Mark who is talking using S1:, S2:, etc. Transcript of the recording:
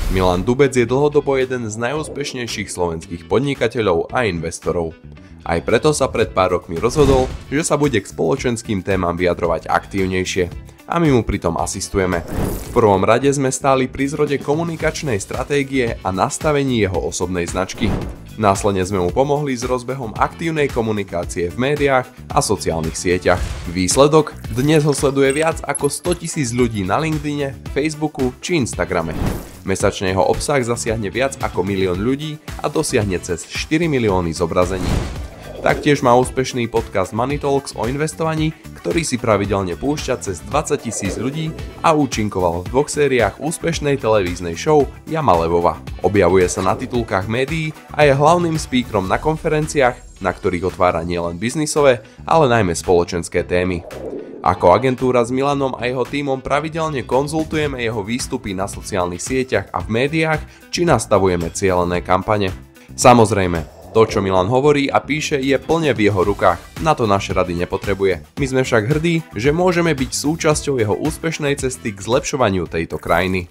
S1: Milan Dubec je dlhodobo jeden z najúspešnejších slovenských podnikateľov a investorov. Aj preto sa pred pár rokmi rozhodol, že sa bude k spoločenským témam vyjadrovať aktívnejšie. A my mu pritom asistujeme. V prvom rade sme stáli pri zrode komunikačnej stratégie a nastavení jeho osobnej značky. Následne sme mu pomohli s rozbehom aktívnej komunikácie v médiách a sociálnych sieťach. Výsledok? Dnes ho sleduje viac ako 100 000 ľudí na LinkedIne, Facebooku či Instagrame. Mesačne jeho obsah zasiahne viac ako 1 000 000 ľudí a dosiahne cez 4 milióny zobrazení. Taktiež má úspešný podcast Money Talks o investovaní, ktorý si pravidelne púšťa cez 20 000 ľudí a účinkoval v 2 sériách úspešnej televíznej show Jama Levova. Objavuje sa na titulkách médií a je hlavným speakerom na konferenciách, na ktorých otvára nielen biznisové, ale najmä spoločenské témy. Ako agentúra s Milanom a jeho tímom pravidelne konzultujeme jeho výstupy na sociálnych sieťach a v médiách, či nastavujeme cielené kampane. Samozrejme, to, čo Milan hovorí a píše, je plne v jeho rukách. Na to naše rady nepotrebuje. My sme však hrdí, že môžeme byť súčasťou jeho úspešnej cesty k zlepšovaniu tejto krajiny.